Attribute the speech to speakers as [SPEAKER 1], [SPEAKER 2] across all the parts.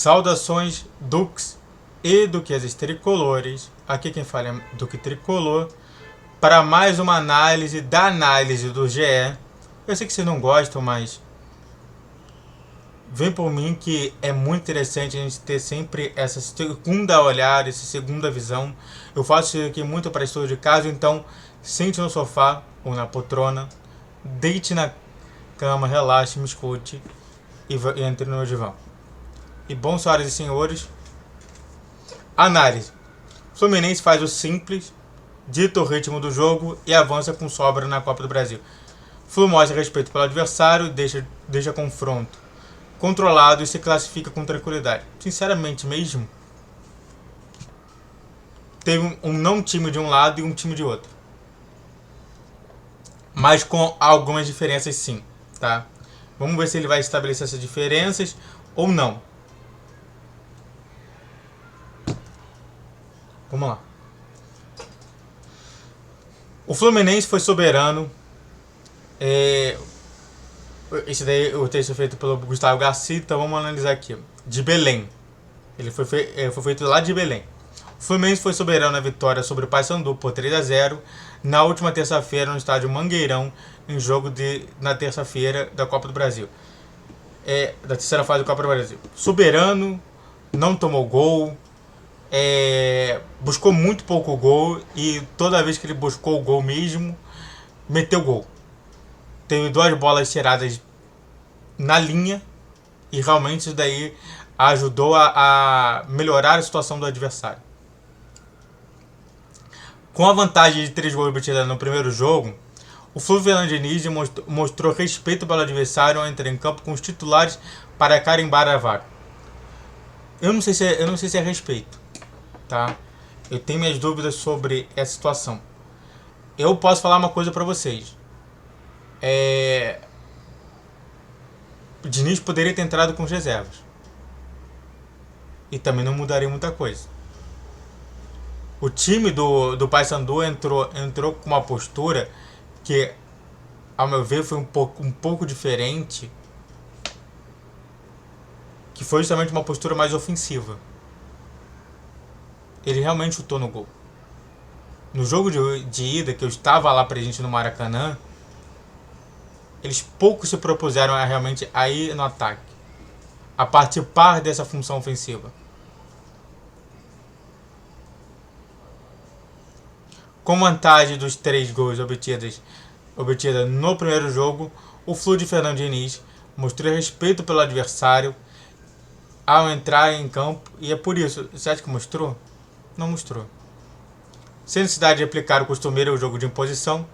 [SPEAKER 1] Saudações, Dux e duquesas tricolores. Aqui quem fala é Duque Tricolor. Para mais uma análise da análise do GE. Eu sei que vocês não gostam, mas vem por mim que é muito interessante a gente ter sempre essa segunda olhar, essa segunda visão. Eu faço isso aqui muito para estudo de caso, então sente no sofá ou na poltrona, deite na cama, relaxe, me escute e entre no meu divã. E bom, senhoras e senhores, análise. Fluminense faz o simples, dita o ritmo do jogo e avança com sobra na Copa do Brasil. Flu mostra respeito pelo adversário, deixa confronto controlado e se classifica com tranquilidade. Sinceramente mesmo, teve um não time de um lado e um time de outro. Mas com algumas diferenças sim, tá? Vamos ver se ele vai estabelecer essas diferenças ou não. Vamos lá. O Fluminense foi soberano. Esse daí o texto é feito pelo Gustavo Garcia, então vamos analisar aqui. De Belém. Ele foi feito lá de Belém. O Fluminense foi soberano na vitória sobre o Paysandu por 3-0 na última terça-feira no estádio Mangueirão, em jogo na terça-feira da Copa do Brasil. Da terceira fase da Copa do Brasil. Soberano, não tomou gol, buscou muito pouco gol e toda vez que ele buscou o gol mesmo, meteu gol. Teve 2 bolas tiradas na linha e realmente isso daí ajudou a melhorar a situação do adversário. Com a vantagem de 3 gols obtidos no primeiro jogo, o Fluminense Diniz mostrou respeito pelo adversário ao entrar em campo com os titulares para carimbar a vaga. Eu não sei se é respeito, tá? Eu tenho minhas dúvidas sobre essa situação. Eu posso falar uma coisa para vocês. O Diniz poderia ter entrado com os reservas. E também não mudaria muita coisa. O time do Paysandu entrou com uma postura que, ao meu ver, foi um pouco diferente. Que foi justamente uma postura mais ofensiva. Ele realmente chutou no gol. No jogo de ida, que eu estava lá presente no Maracanã, eles pouco se propuseram a realmente a ir no ataque, a participar dessa função ofensiva. Com vantagem dos 3 gols obtidos no primeiro jogo, o Flu de Fernando Diniz mostrou respeito pelo adversário ao entrar em campo, e é por isso. Você acha que mostrou? Não mostrou. Sem necessidade de aplicar o costumeiro jogo de imposição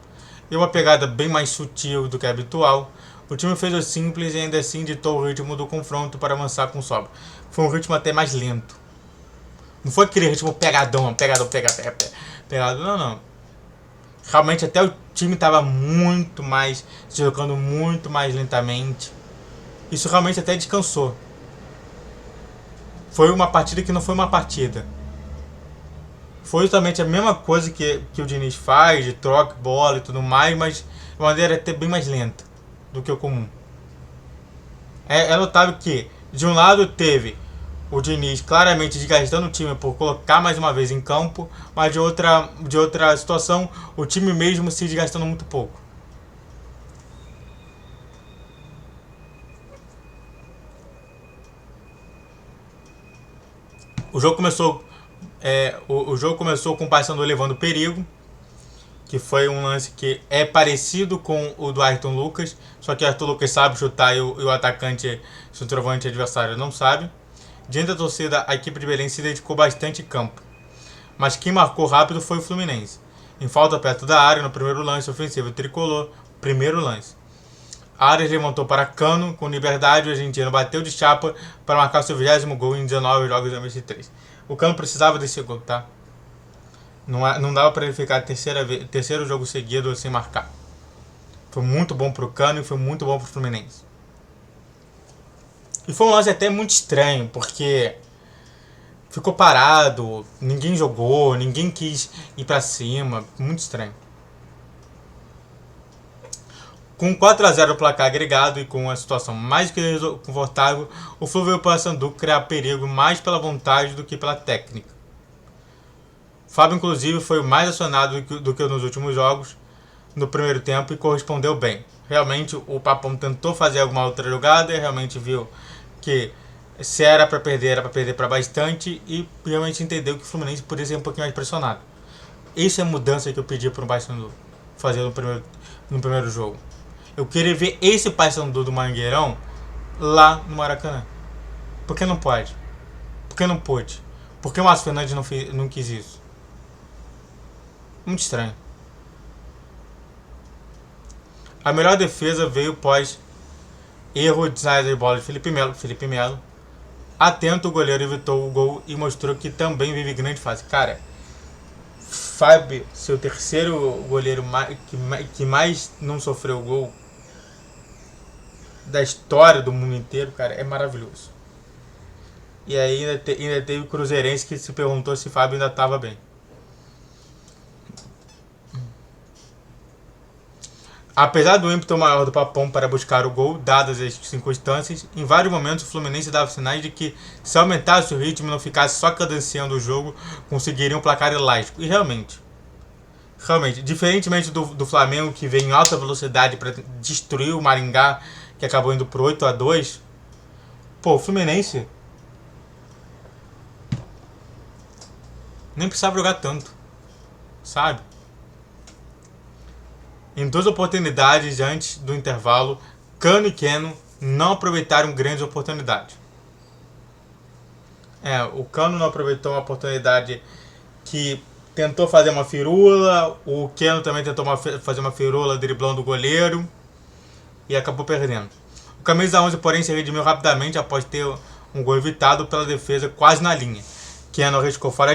[SPEAKER 1] e uma pegada bem mais sutil do que é habitual, o time fez o simples e ainda assim ditou o ritmo do confronto para avançar com sobra. Foi um ritmo até mais lento. Não foi aquele ritmo pegadão, não. Realmente até o time estava muito mais, se jogando muito mais lentamente. Isso realmente até descansou. Foi uma partida que não foi uma partida. Foi justamente a mesma coisa que o Diniz faz, de troca, bola e tudo mais, mas de maneira até bem mais lenta do que o comum. É notável que, de um lado, teve o Diniz claramente desgastando o time por colocar mais uma vez em campo, mas de outra situação, o time mesmo se desgastando muito pouco. O jogo começou com o Paysandu levando perigo, que foi um lance que é parecido com o do Ayrton Lucas, só que o Ayrton Lucas sabe chutar e o atacante, centroavante adversário, não sabe. Diante da torcida, a equipe de Belém se dedicou bastante em campo, mas quem marcou rápido foi o Fluminense. Em falta perto da área, no primeiro lance ofensivo tricolor, primeiro lance. Arias levantou para Cano, com liberdade, o argentino bateu de chapa para marcar seu 20º gol em 19 jogos de 23. O Cano precisava desse gol, tá? Não dava para ele ficar terceiro jogo seguido sem marcar. Foi muito bom pro Cano e foi muito bom pro Fluminense. E foi um lance até muito estranho, porque ficou parado, ninguém jogou, ninguém quis ir pra cima. Muito estranho. Com 4-0 no placar agregado e com uma situação mais que confortável, o Flu veio para Sandu criar perigo mais pela vontade do que pela técnica. Fábio, inclusive, foi o mais acionado do que nos últimos jogos no primeiro tempo e correspondeu bem. Realmente o Papão tentou fazer alguma outra jogada e realmente viu que se era para perder para bastante e realmente entendeu que o Fluminense poderia ser um pouquinho mais pressionado. Essa é a mudança que eu pedi para o Paysandu fazer no primeiro jogo. Eu queria ver esse Paysandu do Mangueirão lá no Maracanã. Por que não pode? Por que não pôde? Por que o Márcio Fernandes não quis isso? Muito estranho. A melhor defesa veio pós erro de saída de bola de Felipe Melo. Atento, o goleiro evitou o gol e mostrou que também vive grande fase. Cara, Fábio, seu terceiro goleiro que mais não sofreu gol da história do mundo inteiro, cara, é maravilhoso. E aí ainda teve o Cruzeirense que se perguntou se Fábio ainda estava bem. Apesar do ímpeto maior do Papão para buscar o gol, dadas as circunstâncias, em vários momentos o Fluminense dava sinais de que, se aumentasse o ritmo e não ficasse só cadenciando o jogo, conseguiria um placar elástico. E realmente, diferentemente do Flamengo, que veio em alta velocidade para destruir o Maringá, que acabou indo pro 8-2, o Fluminense nem precisava jogar tanto, sabe? Em duas oportunidades antes do intervalo, Cano e Keno não aproveitaram grandes oportunidades. O Cano não aproveitou uma oportunidade que tentou fazer uma firula, o Keno também tentou fazer uma firula driblando o goleiro e acabou perdendo. O camisa 11, porém, se redimiu rapidamente após ter um gol evitado pela defesa quase na linha. Keno arriscou fora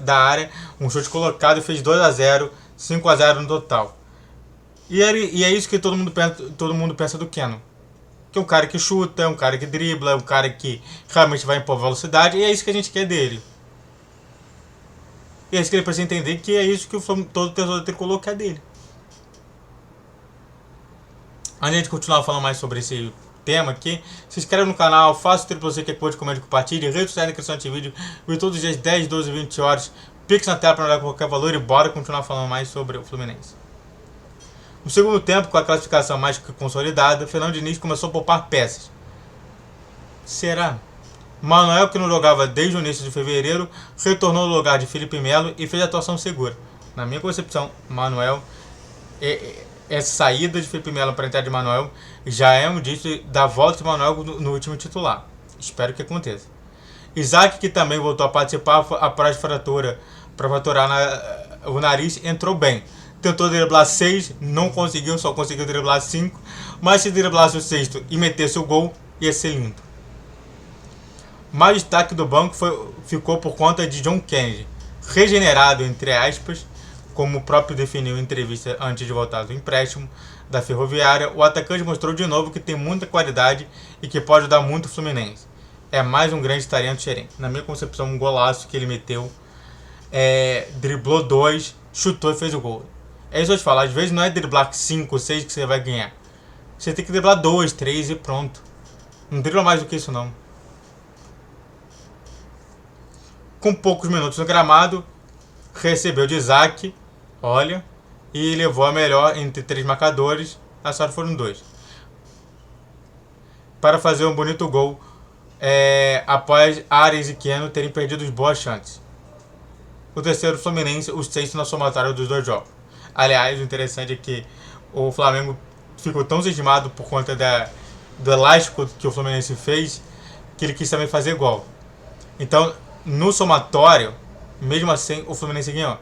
[SPEAKER 1] da área, um chute colocado e fez 2-0, 5-0 no total. E é isso que todo mundo pensa do Keno. Que é um cara que chuta, é um cara que dribla, é um cara que realmente vai impor velocidade, e é isso que a gente quer dele. E é isso que ele precisa entender, que é isso que todo torcedor tricolor quer dele. Antes de a gente continuar falando mais sobre esse tema aqui, se inscreve no canal, faça o triplo C que é pode comer, compartilhe, rede social na descrição desse vídeo, e todos os dias 10, 12, 20 horas, pix na tela para não dar qualquer valor e bora continuar falando mais sobre o Fluminense. No segundo tempo, com a classificação mais que consolidada, Fernando Diniz começou a poupar peças. Será? Manuel, que não jogava desde o início de fevereiro, retornou no lugar de Felipe Melo e fez a atuação segura. Na minha concepção, Manuel, essa saída de Felipe Melo para a entrada de Manuel já é um indício da volta de Manuel no último titular. Espero que aconteça. Isaac, que também voltou a participar após fratura para fraturar o nariz, entrou bem. Tentou driblar 6, não conseguiu, só conseguiu driblar 5. Mas se driblasse o sexto e metesse o gol, ia ser lindo. Mais destaque do banco ficou por conta de John Kennedy, regenerado, entre aspas, como o próprio definiu em entrevista antes de voltar do empréstimo da Ferroviária. O atacante mostrou de novo que tem muita qualidade e que pode dar muito o Fluminense. É mais um grande talento xerém. Na minha concepção, um golaço que ele meteu. Driblou 2, chutou e fez o gol. É isso que eu te falo, às vezes não é driblar 5, 6 que você vai ganhar. Você tem que driblar 2, 3 e pronto. Não dribla mais do que isso não. Com poucos minutos no gramado, recebeu de Isaac, olha, e levou a melhor entre 3 marcadores, a sorte foram 2. Para fazer um bonito gol, após Ares e Keno terem perdido boas chances. O terceiro Fluminense, o sexto na somatória dos 2 jogos. Aliás, o interessante é que o Flamengo ficou tão cismado por conta do elástico que o Fluminense fez, que ele quis também fazer gol. Então, no somatório, mesmo assim, o Fluminense ganhou.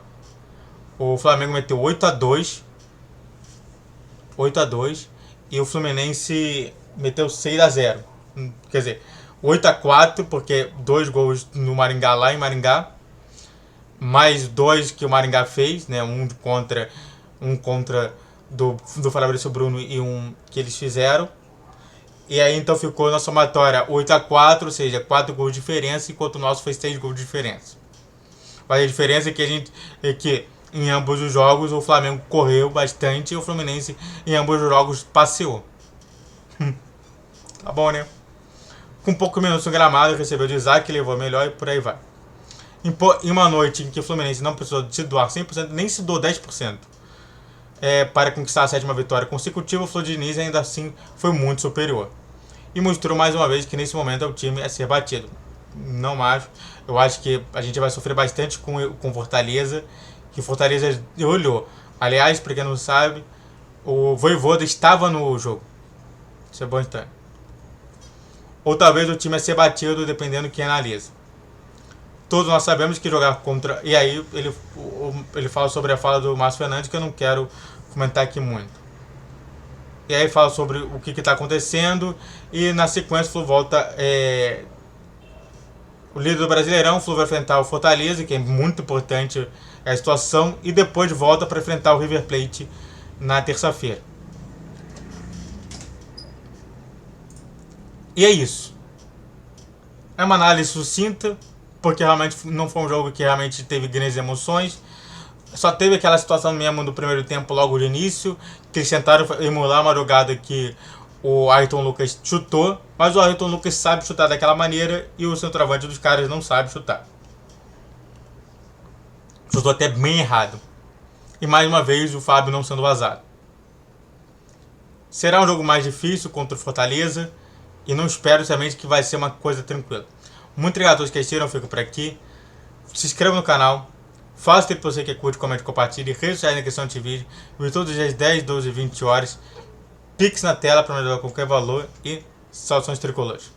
[SPEAKER 1] O Flamengo meteu 8-2 e o Fluminense meteu 6-0. Quer dizer, 8-4, porque 2 gols no Maringá, lá em Maringá, mais 2 que o Maringá fez, né? Um contra do Fabrício Bruno e um que eles fizeram. E aí então ficou na somatória 8-4, ou seja, 4 gols de diferença, enquanto o nosso foi 6 gols de diferença. Mas a diferença é que em ambos os jogos o Flamengo correu bastante e o Fluminense em ambos os jogos passeou. Tá bom, né? Com pouco minutos no gramado, recebeu de Isaac, levou melhor e por aí vai. Em uma noite em que o Fluminense não precisou se doar 100%, nem se doou 10%, para conquistar a 7ª vitória consecutiva, o Fluminense ainda assim foi muito superior. E mostrou mais uma vez que nesse momento é o time a ser batido. Não acho. Eu acho que a gente vai sofrer bastante com Fortaleza. Que Fortaleza olhou. Aliás, para quem não sabe, o Vojvoda estava no jogo. Isso é bom estar. Ou talvez o time a ser batido, dependendo de quem analisa. Todos nós sabemos que jogar contra... E aí ele fala sobre a fala do Márcio Fernandes, que eu não quero comentar aqui muito. E aí fala sobre o que está acontecendo. E na sequência o Flu volta... O líder do Brasileirão, o Flu vai enfrentar o Fortaleza, que é muito importante a situação. E depois volta para enfrentar o River Plate na terça-feira. E é isso. É uma análise sucinta, porque realmente não foi um jogo que realmente teve grandes emoções. Só teve aquela situação mesmo do primeiro tempo logo de início, que eles tentaram emular uma jogada que o Ayrton Lucas chutou, mas o Ayrton Lucas sabe chutar daquela maneira e o centroavante dos caras não sabe chutar. Chutou até bem errado. E mais uma vez o Fábio não sendo vazado. Será um jogo mais difícil contra o Fortaleza e não espero somente que vai ser uma coisa tranquila. Muito obrigado a todos que assistiram, eu fico por aqui. Se inscreva no canal. Faça o que você que curte, comente, compartilhe. Redes sociais na questão de vídeo. E todos os dias 10, 12 e 20 horas. Pix na tela para me dar qualquer valor. E saudações tricolores.